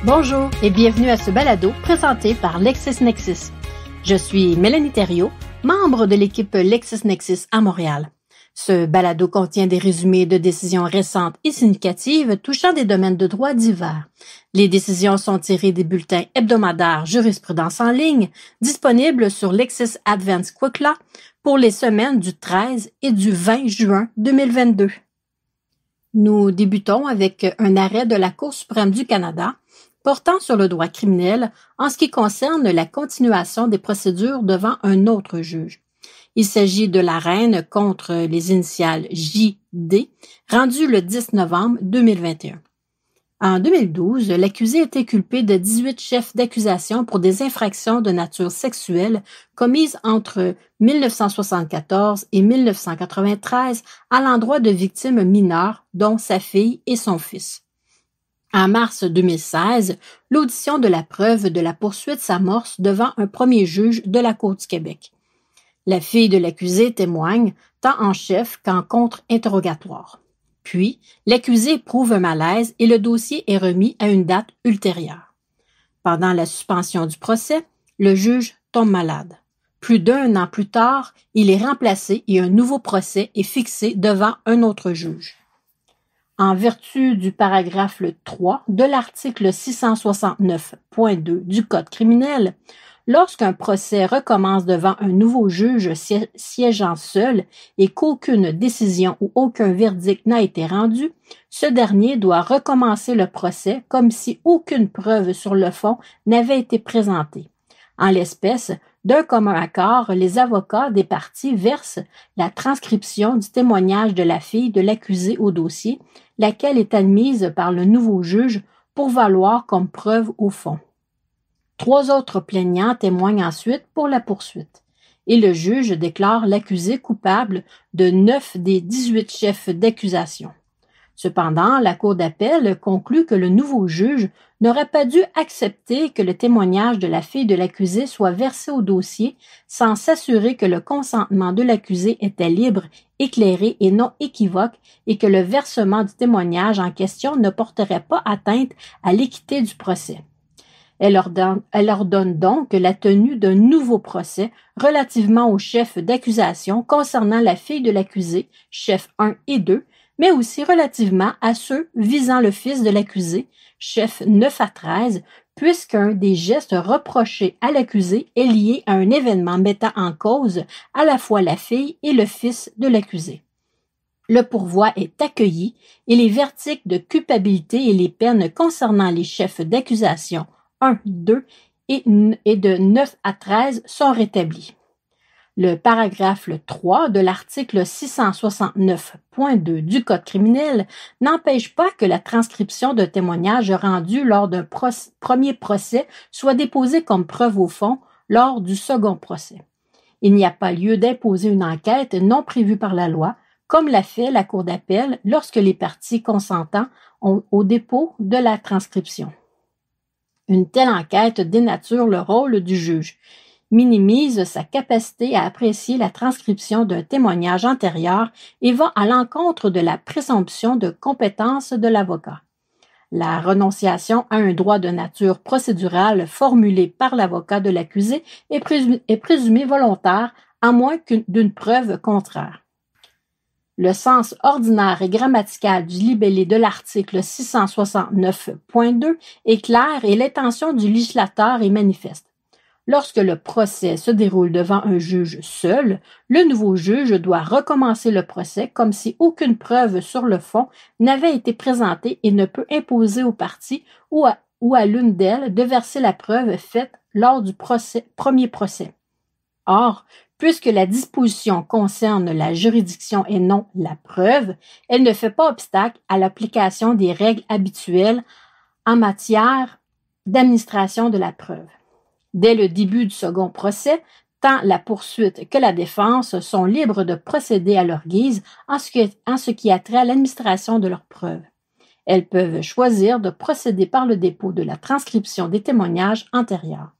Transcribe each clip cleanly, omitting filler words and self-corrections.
Bonjour et bienvenue à ce balado présenté par LexisNexis. Je suis Mélanie Thériault, membre de l'équipe LexisNexis à Montréal. Ce balado contient des résumés de décisions récentes et significatives touchant des domaines de droit divers. Les décisions sont tirées des bulletins hebdomadaires Jurisprudence en ligne, disponibles sur Lexis Advanced Quick Law pour les semaines du 13 et du 20 juin 2022. Nous débutons avec un arrêt de la Cour suprême du Canada portant sur le droit criminel en ce qui concerne la continuation des procédures devant un autre juge. Il s'agit de la Reine contre les initiales J.D., rendue le 10 novembre 2021. En 2012, l'accusé était culpé de 18 chefs d'accusation pour des infractions de nature sexuelle commises entre 1974 et 1993 à l'endroit de victimes mineures, dont sa fille et son fils. En mars 2016, l'audition de la preuve de la poursuite s'amorce devant un premier juge de la Cour du Québec. La fille de l'accusé témoigne tant en chef qu'en contre-interrogatoire. Puis, l'accusé éprouve un malaise et le dossier est remis à une date ultérieure. Pendant la suspension du procès, le juge tombe malade. Plus d'un an plus tard, il est remplacé et un nouveau procès est fixé devant un autre juge. En vertu du paragraphe 3 de l'article 669.2 du Code criminel, lorsqu'un procès recommence devant un nouveau juge siégeant seul et qu'aucune décision ou aucun verdict n'a été rendu, ce dernier doit recommencer le procès comme si aucune preuve sur le fond n'avait été présentée. En l'espèce, d'un commun accord, les avocats des parties versent la transcription du témoignage de la fille de l'accusé au dossier, laquelle est admise par le nouveau juge pour valoir comme preuve au fond. 3 autres plaignants témoignent ensuite pour la poursuite, et le juge déclare l'accusé coupable de 9 des 18 chefs d'accusation. Cependant, la Cour d'appel conclut que le nouveau juge n'aurait pas dû accepter que le témoignage de la fille de l'accusé soit versé au dossier sans s'assurer que le consentement de l'accusé était libre, éclairé et non équivoque et que le versement du témoignage en question ne porterait pas atteinte à l'équité du procès. Elle ordonne donc la tenue d'un nouveau procès relativement aux chefs d'accusation concernant la fille de l'accusé, chef 1 et 2, mais aussi relativement à ceux visant le fils de l'accusé, chef 9 à 13, puisqu'un des gestes reprochés à l'accusé est lié à un événement mettant en cause à la fois la fille et le fils de l'accusé. Le pourvoi est accueilli et les verdicts de culpabilité et les peines concernant les chefs d'accusation 1, 2 et de 9 à 13 sont rétablis. Le paragraphe 3 de l'article 669.2 du Code criminel n'empêche pas que la transcription d'un témoignage rendu lors d'un premier procès soit déposée comme preuve au fond lors du second procès. Il n'y a pas lieu d'imposer une enquête non prévue par la loi, comme l'a fait la Cour d'appel lorsque les parties consentant au dépôt de la transcription. Une telle enquête dénature le rôle du juge, minimise sa capacité à apprécier la transcription d'un témoignage antérieur et va à l'encontre de la présomption de compétence de l'avocat. La renonciation à un droit de nature procédurale formulé par l'avocat de l'accusé est présumée volontaire à moins d'une preuve contraire. Le sens ordinaire et grammatical du libellé de l'article 669.2 est clair et l'intention du législateur est manifeste. Lorsque le procès se déroule devant un juge seul, le nouveau juge doit recommencer le procès comme si aucune preuve sur le fond n'avait été présentée et ne peut imposer aux parties ou à l'une d'elles de verser la preuve faite lors du premier procès. Or, puisque la disposition concerne la juridiction et non la preuve, elle ne fait pas obstacle à l'application des règles habituelles en matière d'administration de la preuve. Dès le début du second procès, tant la poursuite que la défense sont libres de procéder à leur guise en ce qui a trait à l'administration de leurs preuves. Elles peuvent choisir de procéder par le dépôt de la transcription des témoignages antérieurs.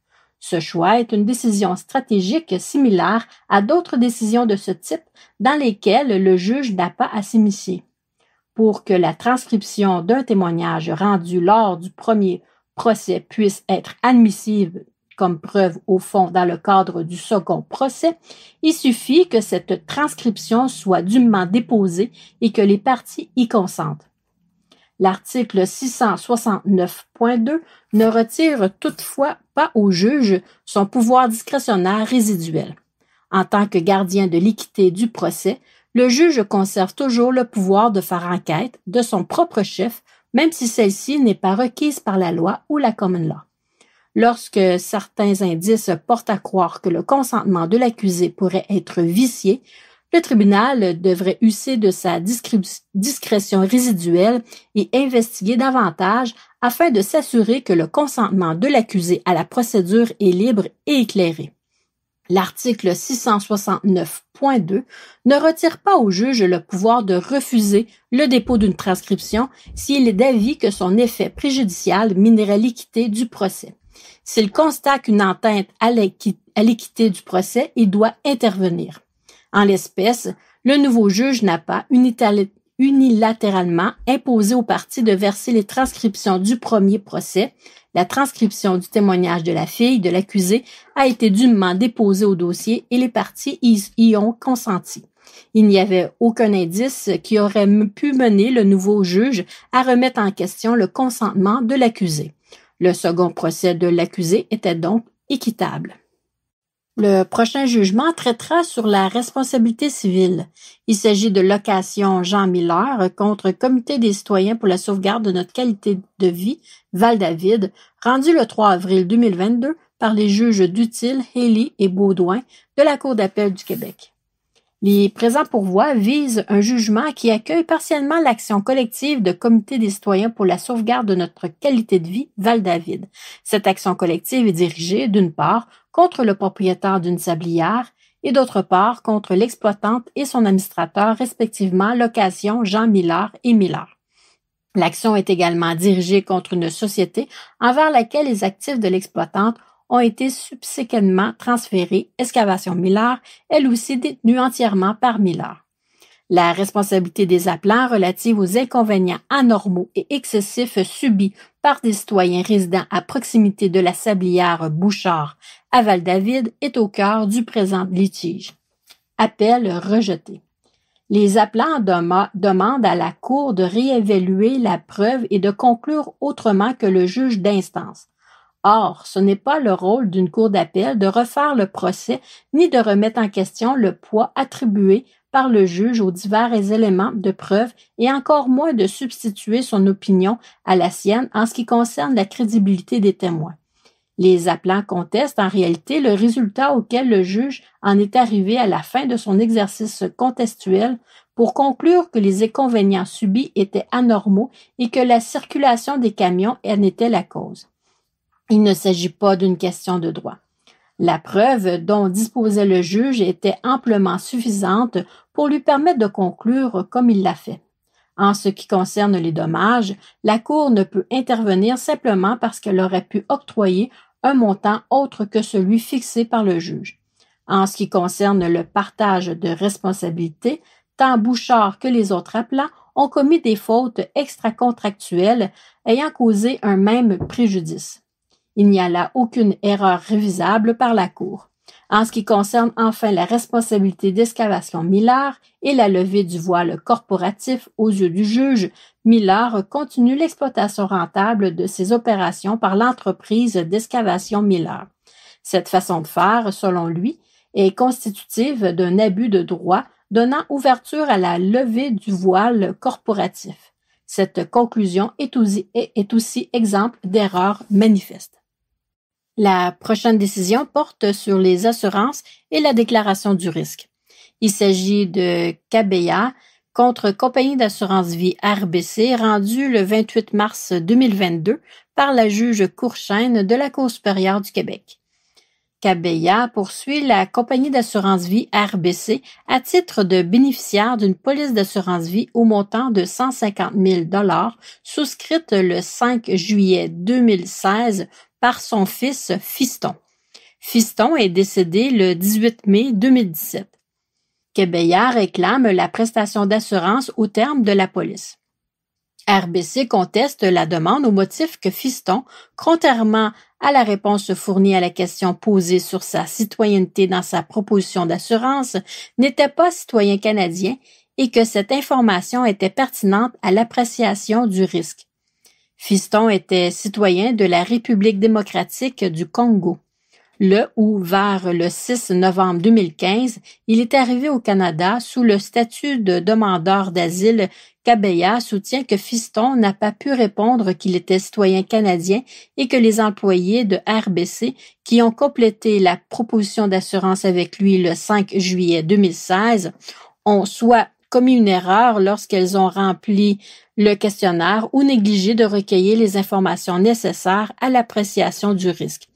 Ce choix est une décision stratégique similaire à d'autres décisions de ce type dans lesquelles le juge n'a pas à s'immiscer. Pour que la transcription d'un témoignage rendu lors du premier procès puisse être admissible comme preuve au fond dans le cadre du second procès, il suffit que cette transcription soit dûment déposée et que les parties y consentent. L'article 669.2 ne retire toutefois pas au juge son pouvoir discrétionnaire résiduel. En tant que gardien de l'équité du procès, le juge conserve toujours le pouvoir de faire enquête de son propre chef, même si celle-ci n'est pas requise par la loi ou la common law. Lorsque certains indices portent à croire que le consentement de l'accusé pourrait être vicié, le tribunal devrait user de sa discrétion résiduelle et investiguer davantage afin de s'assurer que le consentement de l'accusé à la procédure est libre et éclairé. L'article 669.2 ne retire pas au juge le pouvoir de refuser le dépôt d'une transcription s'il est d'avis que son effet préjudicial minerait l'équité du procès. S'il constate une atteinte à l'équité du procès, il doit intervenir. En l'espèce, le nouveau juge n'a pas unilatéralement imposé aux parties de verser les transcriptions du premier procès. La transcription du témoignage de la fille de l'accusé a été dûment déposée au dossier et les parties y ont consenti. Il n'y avait aucun indice qui aurait pu mener le nouveau juge à remettre en question le consentement de l'accusé. Le second procès de l'accusé était donc équitable. Le prochain jugement traitera sur la responsabilité civile. Il s'agit de location Jean Miller contre Comité des citoyens pour la sauvegarde de notre qualité de vie, Val-David, rendu le 3 avril 2022 par les juges Dutil, Haley et Baudouin de la Cour d'appel du Québec. Les présents pourvois visent un jugement qui accueille partiellement l'action collective de Comité des citoyens pour la sauvegarde de notre qualité de vie, Val-David. Cette action collective est dirigée, d'une part, contre le propriétaire d'une sablière et d'autre part, contre l'exploitante et son administrateur, respectivement Location Jean Miller et Miller. L'action est également dirigée contre une société envers laquelle les actifs de l'exploitante ont été subséquemment transférés, Excavation Miller, elle aussi détenue entièrement par Miller. La responsabilité des appelants relative aux inconvénients anormaux et excessifs subis par des citoyens résidant à proximité de la sablière Bouchard à Val-David est au cœur du présent litige. Appel rejeté. Les appelants demandent à la Cour de réévaluer la preuve et de conclure autrement que le juge d'instance. Or, ce n'est pas le rôle d'une cour d'appel de refaire le procès ni de remettre en question le poids attribué par le juge aux divers éléments de preuve et encore moins de substituer son opinion à la sienne en ce qui concerne la crédibilité des témoins. Les appelants contestent en réalité le résultat auquel le juge en est arrivé à la fin de son exercice contextuel pour conclure que les inconvénients subis étaient anormaux et que la circulation des camions en était la cause. Il ne s'agit pas d'une question de droit. La preuve dont disposait le juge était amplement suffisante pour lui permettre de conclure comme il l'a fait. En ce qui concerne les dommages, la Cour ne peut intervenir simplement parce qu'elle aurait pu octroyer un montant autre que celui fixé par le juge. En ce qui concerne le partage de responsabilité, tant Bouchard que les autres appelants ont commis des fautes extracontractuelles ayant causé un même préjudice. Il n'y a là aucune erreur révisable par la Cour. En ce qui concerne enfin la responsabilité d'Excavation Miller et la levée du voile corporatif aux yeux du juge, Miller continue l'exploitation rentable de ses opérations par l'entreprise d'Excavation Miller. Cette façon de faire, selon lui, est constitutive d'un abus de droit donnant ouverture à la levée du voile corporatif. Cette conclusion est aussi exemple d'erreur manifeste. La prochaine décision porte sur les assurances et la déclaration du risque. Il s'agit de Cabella contre Compagnie d'assurance vie RBC rendu le 28 mars 2022 par la juge Courchaine de la Cour supérieure du Québec. Cabella poursuit la Compagnie d'assurance vie RBC à titre de bénéficiaire d'une police d'assurance vie au montant de 150 000 $ souscrite le 5 juillet 2016 par son fils Fiston. Fiston est décédé le 18 mai 2017. Cabella réclame la prestation d'assurance au terme de la police. RBC conteste la demande au motif que Fiston, contrairement à la réponse fournie à la question posée sur sa citoyenneté dans sa proposition d'assurance, n'était pas citoyen canadien et que cette information était pertinente à l'appréciation du risque. Fiston était citoyen de la République démocratique du Congo. Vers le 6 novembre 2015, il est arrivé au Canada sous le statut de demandeur d'asile. Kabeya soutient que Fiston n'a pas pu répondre qu'il était citoyen canadien et que les employés de RBC qui ont complété la proposition d'assurance avec lui le 5 juillet 2016 ont soit commis une erreur lorsqu'elles ont rempli le questionnaire ou négligé de recueillir les informations nécessaires à l'appréciation du risque.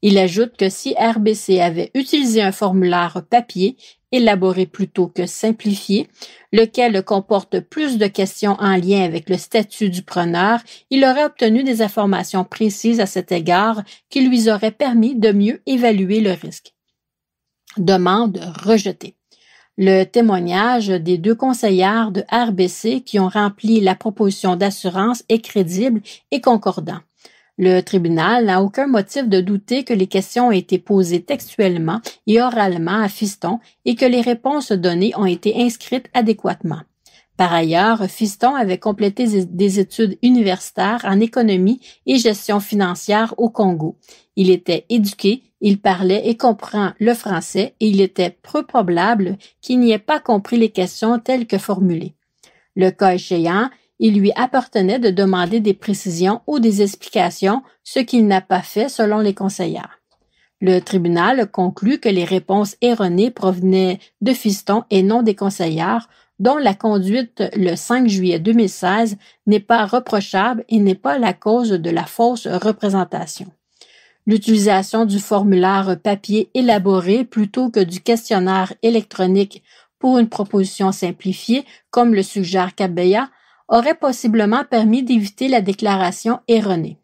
Il ajoute que si RBC avait utilisé un formulaire papier, élaboré plutôt que simplifié, lequel comporte plus de questions en lien avec le statut du preneur, il aurait obtenu des informations précises à cet égard qui lui auraient permis de mieux évaluer le risque. Demande rejetée. Le témoignage des 2 conseillères de RBC qui ont rempli la proposition d'assurance est crédible et concordant. Le tribunal n'a aucun motif de douter que les questions ont été posées textuellement et oralement à Fiston et que les réponses données ont été inscrites adéquatement. Par ailleurs, Fiston avait complété des études universitaires en économie et gestion financière au Congo. Il était éduqué, il parlait et comprend le français et il était peu probable qu'il n'y ait pas compris les questions telles que formulées. Le cas échéant, il lui appartenait de demander des précisions ou des explications, ce qu'il n'a pas fait selon les conseillères. Le tribunal conclut que les réponses erronées provenaient de Fiston et non des conseillères, dont la conduite le 5 juillet 2016 n'est pas reprochable et n'est pas la cause de la fausse représentation. L'utilisation du formulaire papier élaboré plutôt que du questionnaire électronique pour une proposition simplifiée, comme le suggère Kabeya, aurait possiblement permis d'éviter la déclaration erronée.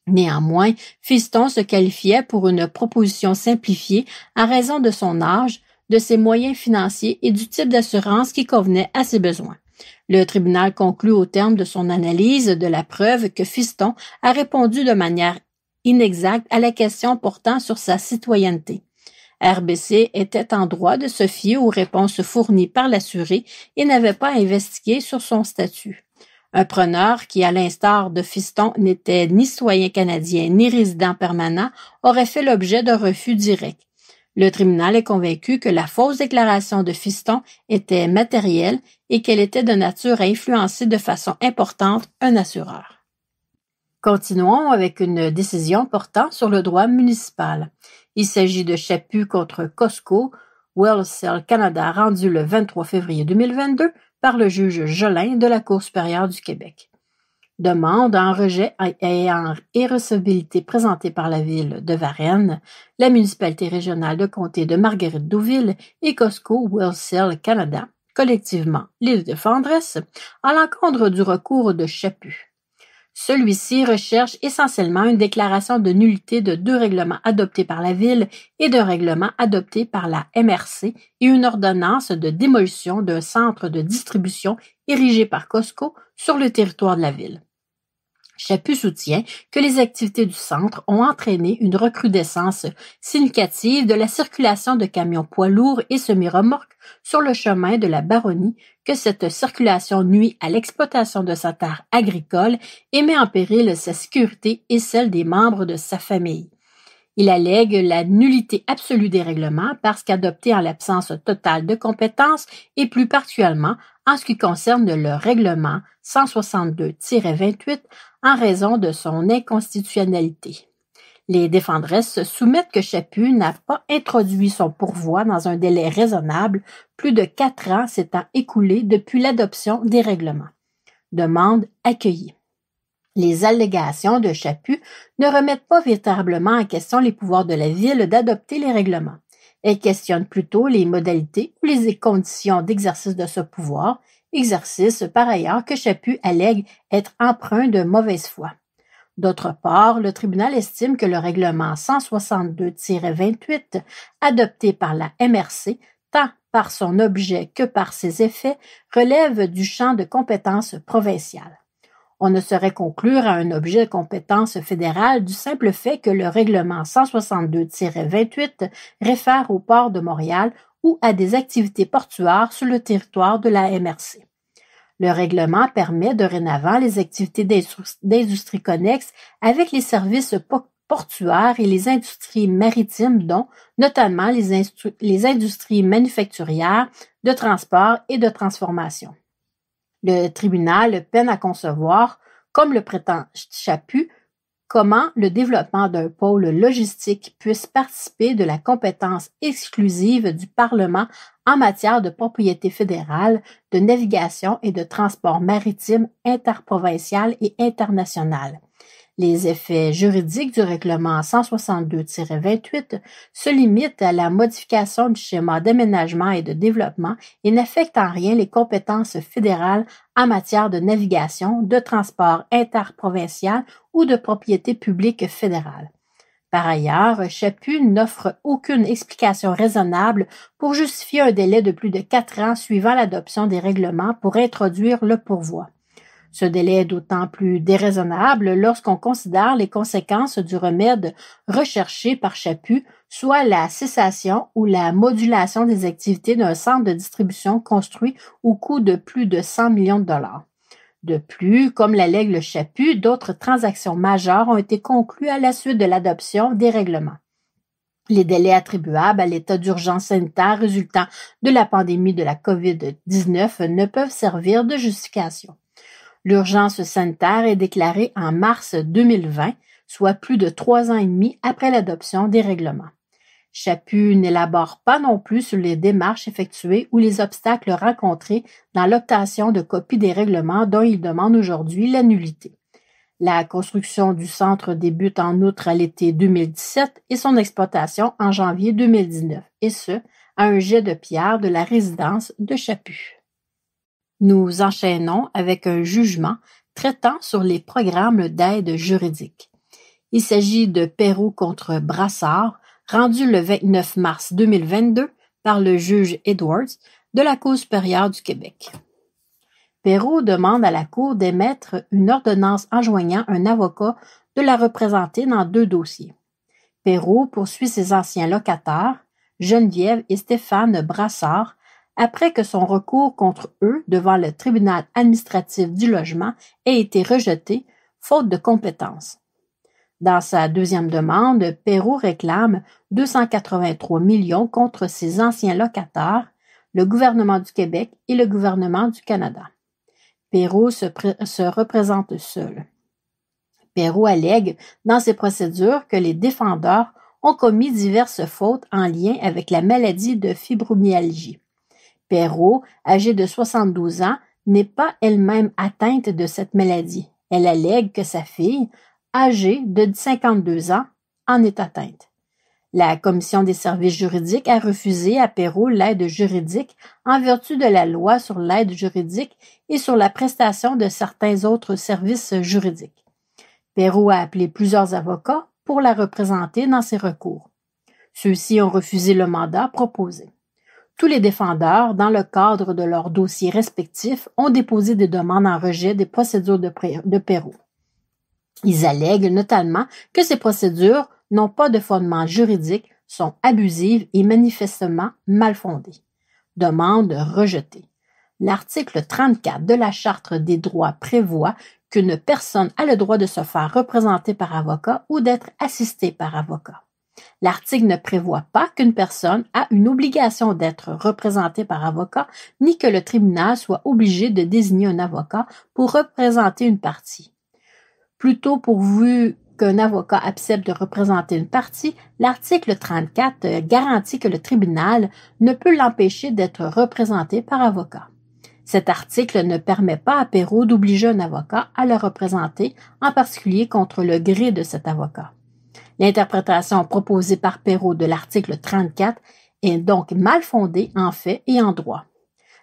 Néanmoins, Fiston se qualifiait pour une proposition simplifiée en raison de son âge, de ses moyens financiers et du type d'assurance qui convenait à ses besoins. Le tribunal conclut au terme de son analyse de la preuve que Fiston a répondu de manière inexacte à la question portant sur sa citoyenneté. RBC était en droit de se fier aux réponses fournies par l'assuré et n'avait pas investigué sur son statut. Un preneur qui, à l'instar de Fiston, n'était ni citoyen canadien ni résident permanent, aurait fait l'objet d'un refus direct. Le tribunal est convaincu que la fausse déclaration de Fiston était matérielle et qu'elle était de nature à influencer de façon importante un assureur. Continuons avec une décision portant sur le droit municipal. Il s'agit de Chaput contre Costco, Wholesale Canada, rendu le 23 février 2022 par le juge Jolin de la Cour supérieure du Québec. Demande en rejet et en irrecevabilité présentée par la ville de Varennes, la municipalité régionale de comté de Marguerite-Deauville et Costco Wholesale Canada, collectivement les défendresses, à l'encontre du recours de Chaput. Celui-ci recherche essentiellement une déclaration de nullité de 2 règlements adoptés par la Ville et d'un règlement adopté par la MRC et une ordonnance de démolition d'un centre de distribution érigé par Costco sur le territoire de la Ville. Chaput soutient que les activités du centre ont entraîné une recrudescence significative de la circulation de camions poids lourds et semi-remorques sur le chemin de la Baronnie, que cette circulation nuit à l'exploitation de sa terre agricole et met en péril sa sécurité et celle des membres de sa famille. Il allègue la nullité absolue des règlements parce qu'adoptés en l'absence totale de compétences et plus particulièrement en ce qui concerne le règlement 162-28 en raison de son inconstitutionnalité. Les défendresses soumettent que Chaput n'a pas introduit son pourvoi dans un délai raisonnable, plus de 4 ans s'étant écoulés depuis l'adoption des règlements. Demande accueillie. Les allégations de Chaput ne remettent pas véritablement en question les pouvoirs de la Ville d'adopter les règlements. Elles questionnent plutôt les modalités ou les conditions d'exercice de ce pouvoir, exercice par ailleurs que Chaput allègue être empreint de mauvaise foi. D'autre part, le tribunal estime que le règlement 162-28, adopté par la MRC, tant par son objet que par ses effets, relève du champ de compétences provinciales. On ne saurait conclure à un objet de compétence fédérale du simple fait que le règlement 162-28 réfère au port de Montréal ou à des activités portuaires sur le territoire de la MRC. Le règlement permet dorénavant les activités d'industrie connexes avec les services portuaires et les industries maritimes, dont notamment les industries manufacturières, de transport et de transformation. Le tribunal peine à concevoir, comme le prétend Chaput, comment le développement d'un pôle logistique puisse participer de la compétence exclusive du Parlement en matière de propriété fédérale, de navigation et de transport maritime interprovincial et international. Les effets juridiques du règlement 162-28 se limitent à la modification du schéma d'aménagement et de développement et n'affectent en rien les compétences fédérales en matière de navigation, de transport interprovincial ou de propriété publique fédérale. Par ailleurs, Chaput n'offre aucune explication raisonnable pour justifier un délai de plus de 4 ans suivant l'adoption des règlements pour introduire le pourvoi. Ce délai est d'autant plus déraisonnable lorsqu'on considère les conséquences du remède recherché par Chaput, soit la cessation ou la modulation des activités d'un centre de distribution construit au coût de plus de 100 millions de dollars. De plus, comme l'allègue le Chaput, d'autres transactions majeures ont été conclues à la suite de l'adoption des règlements. Les délais attribuables à l'état d'urgence sanitaire résultant de la pandémie de la COVID-19 ne peuvent servir de justification. L'urgence sanitaire est déclarée en mars 2020, soit plus de 3 ans et demi après l'adoption des règlements. Chaput n'élabore pas non plus sur les démarches effectuées ou les obstacles rencontrés dans l'obtention de copies des règlements dont il demande aujourd'hui la nullité. La construction du centre débute en outre à l'été 2017 et son exploitation en janvier 2019, et ce, à un jet de pierre de la résidence de Chaput. Nous enchaînons avec un jugement traitant sur les programmes d'aide juridique. Il s'agit de Perrault contre Brassard, rendu le 29 mars 2022 par le juge Edwards de la Cour supérieure du Québec. Perrault demande à la Cour d'émettre une ordonnance enjoignant un avocat de la représenter dans 2 dossiers. Perrault poursuit ses anciens locataires, Geneviève et Stéphane Brassard, après que son recours contre eux devant le tribunal administratif du logement ait été rejeté, faute de compétences. Dans sa deuxième demande, Perrault réclame 283 millions contre ses anciens locataires, le gouvernement du Québec et le gouvernement du Canada. Perrault se représente seul. Perrault allègue dans ses procédures que les défendeurs ont commis diverses fautes en lien avec la maladie de fibromyalgie. Perrault, âgée de 72 ans, n'est pas elle-même atteinte de cette maladie. Elle allègue que sa fille, âgée de 52 ans, en est atteinte. La Commission des services juridiques a refusé à Perrault l'aide juridique en vertu de la loi sur l'aide juridique et sur la prestation de certains autres services juridiques. Perrault a appelé plusieurs avocats pour la représenter dans ses recours. Ceux-ci ont refusé le mandat proposé. Tous les défendeurs, dans le cadre de leurs dossiers respectifs, ont déposé des demandes en rejet des procédures de Perrault. Ils allèguent notamment que ces procédures n'ont pas de fondement juridique, sont abusives et manifestement mal fondées. Demande rejetée. L'article 34 de la Charte des droits prévoit qu'une personne a le droit de se faire représenter par avocat ou d'être assistée par avocat. L'article ne prévoit pas qu'une personne a une obligation d'être représentée par avocat, ni que le tribunal soit obligé de désigner un avocat pour représenter une partie. Plutôt pourvu qu'un avocat accepte de représenter une partie, l'article 34 garantit que le tribunal ne peut l'empêcher d'être représenté par avocat. Cet article ne permet pas à Perrault d'obliger un avocat à le représenter, en particulier contre le gré de cet avocat. L'interprétation proposée par Perrault de l'article 34 est donc mal fondée en fait et en droit.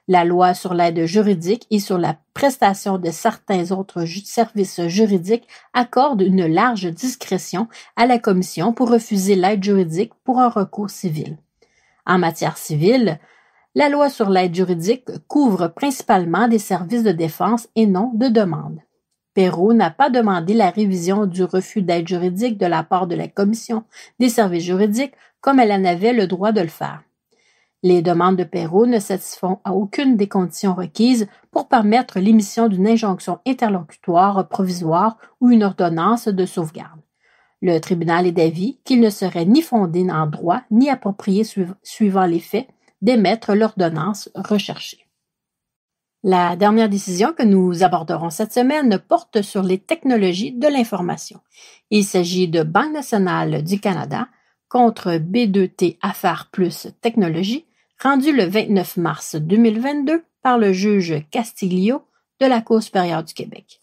La loi sur l'aide juridique et sur la prestation de certains autres services juridiques accorde une large discrétion à la Commission pour refuser l'aide juridique pour un recours civil. En matière civile, la loi sur l'aide juridique couvre principalement des services de défense et non de demande. Perrault n'a pas demandé la révision du refus d'aide juridique de la part de la Commission des services juridiques comme elle en avait le droit de le faire. Les demandes de Perrault ne satisfont à aucune des conditions requises pour permettre l'émission d'une injonction interlocutoire provisoire ou une ordonnance de sauvegarde. Le tribunal est d'avis qu'il ne serait ni fondé en droit ni approprié suivant les faits d'émettre l'ordonnance recherchée. La dernière décision que nous aborderons cette semaine porte sur les technologies de l'information. Il s'agit de Banque nationale du Canada contre B2T Affaires Plus Technologies, rendu le 29 mars 2022 par le juge Castillo de la Cour supérieure du Québec.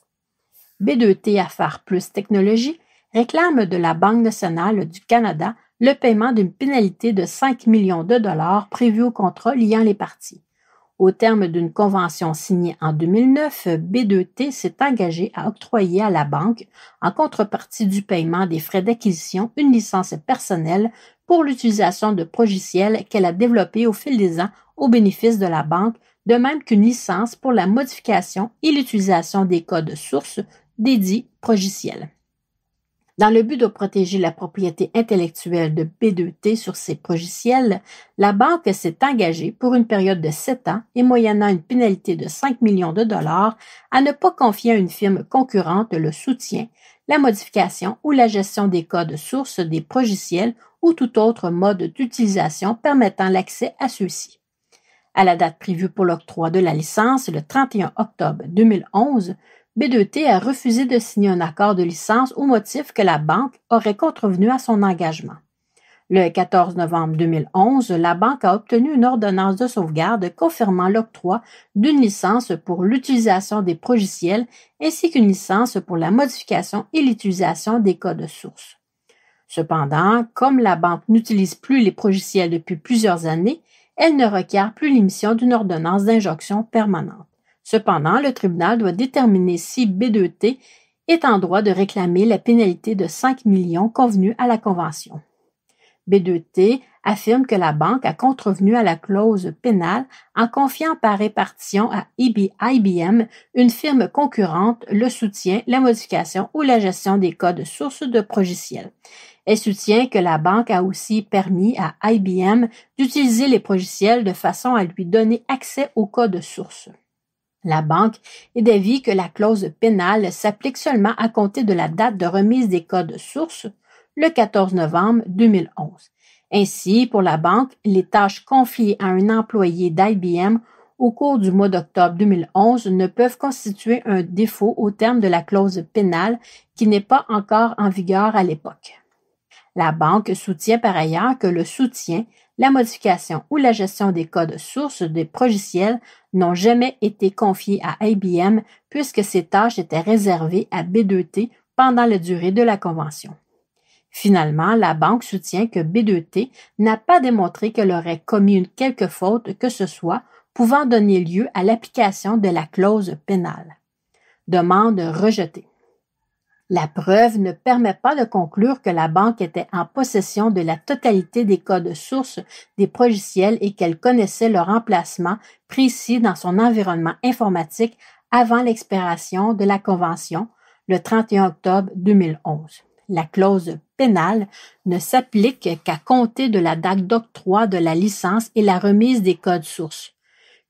B2T Affaires Plus Technologies réclame de la Banque nationale du Canada le paiement d'une pénalité de 5 millions de dollars prévue au contrat liant les parties. Au terme d'une convention signée en 2009, B2T s'est engagé à octroyer à la banque, en contrepartie du paiement des frais d'acquisition, une licence personnelle pour l'utilisation de logiciels qu'elle a développés au fil des ans au bénéfice de la banque, de même qu'une licence pour la modification et l'utilisation des codes sources dédiés logiciels. Dans le but de protéger la propriété intellectuelle de B2T sur ces logiciels, la banque s'est engagée pour une période de 7 ans et moyennant une pénalité de 5 millions de dollars à ne pas confier à une firme concurrente le soutien, la modification ou la gestion des codes sources des logiciels ou tout autre mode d'utilisation permettant l'accès à ceux-ci. À la date prévue pour l'octroi de la licence, le 31 octobre 2011, B2T a refusé de signer un accord de licence au motif que la banque aurait contrevenu à son engagement. Le 14 novembre 2011, la banque a obtenu une ordonnance de sauvegarde confirmant l'octroi d'une licence pour l'utilisation des logiciels ainsi qu'une licence pour la modification et l'utilisation des codes sources. Cependant, comme la banque n'utilise plus les logiciels depuis plusieurs années, elle ne requiert plus l'émission d'une ordonnance d'injonction permanente. Cependant, le tribunal doit déterminer si B2T est en droit de réclamer la pénalité de 5 millions convenue à la Convention. B2T affirme que la banque a contrevenu à la clause pénale en confiant par répartition à IBM, une firme concurrente, le soutien, la modification ou la gestion des codes sources de logiciels. Elle soutient que la banque a aussi permis à IBM d'utiliser les logiciels de façon à lui donner accès aux codes sources. La banque est d'avis que la clause pénale s'applique seulement à compter de la date de remise des codes sources, le 14 novembre 2011. Ainsi, pour la banque, les tâches confiées à un employé d'IBM au cours du mois d'octobre 2011 ne peuvent constituer un défaut au terme de la clause pénale qui n'est pas encore en vigueur à l'époque. La banque soutient par ailleurs que le soutien, la modification ou la gestion des codes sources des logiciels n'ont jamais été confiés à IBM puisque ces tâches étaient réservées à B2T pendant la durée de la convention. Finalement, la banque soutient que B2T n'a pas démontré qu'elle aurait commis une quelque faute que ce soit pouvant donner lieu à l'application de la clause pénale. Demande rejetée. La preuve ne permet pas de conclure que la banque était en possession de la totalité des codes sources des logiciels et qu'elle connaissait leur emplacement précis dans son environnement informatique avant l'expiration de la Convention, le 31 octobre 2011. La clause pénale ne s'applique qu'à compter de la date d'octroi de la licence et la remise des codes sources.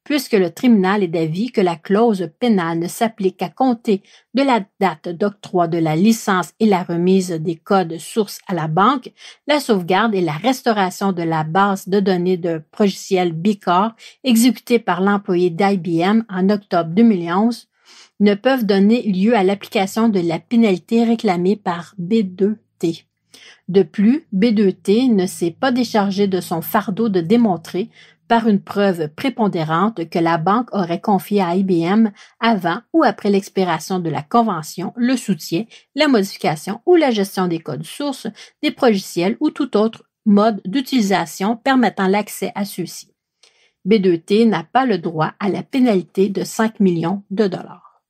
Puisque le tribunal est d'avis que la clause pénale ne s'applique qu'à compter de la date d'octroi de la licence et la remise des codes sources à la banque, la sauvegarde et la restauration de la base de données de logiciel BICOR exécutée par l'employé d'IBM en octobre 2011 ne peuvent donner lieu à l'application de la pénalité réclamée par B2T. De plus, B2T ne s'est pas déchargé de son fardeau de démontrer par une preuve prépondérante que la banque aurait confié à IBM avant ou après l'expiration de la Convention le soutien, la modification ou la gestion des codes sources, des logiciels ou tout autre mode d'utilisation permettant l'accès à ceux-ci. B2T n'a pas le droit à la pénalité de 5 millions de dollars.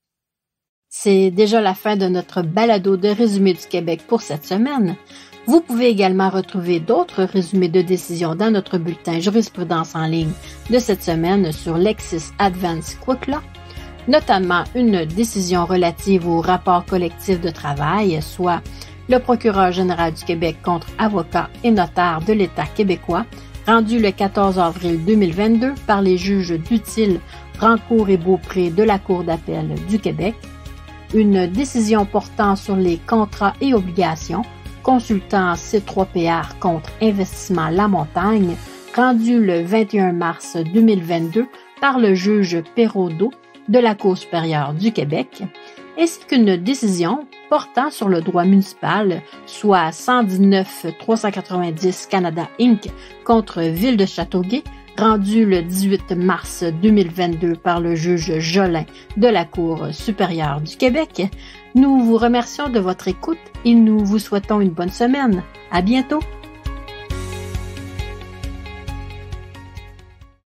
C'est déjà la fin de notre balado de résumé du Québec pour cette semaine. Vous pouvez également retrouver d'autres résumés de décisions dans notre bulletin jurisprudence en ligne de cette semaine sur Lexis Advance Quick Law. notamment une décision relative au rapport collectif de travail, soit le procureur général du Québec contre avocats et notaires de l'État québécois, rendu le 14 avril 2022 par les juges Dutil, Rancourt et Beaupré de la Cour d'appel du Québec, une décision portant sur les contrats et obligations, consultant C3PR contre Investissement La Montagne, rendu le 21 mars 2022 par le juge Perraudot de la Cour supérieure du Québec, ainsi qu'une décision portant sur le droit municipal, soit 119-390 Canada Inc. contre Ville de Châteauguay, rendu le 18 mars 2022 par le juge Jolin de la Cour supérieure du Québec. Nous vous remercions de votre écoute et nous vous souhaitons une bonne semaine. À bientôt!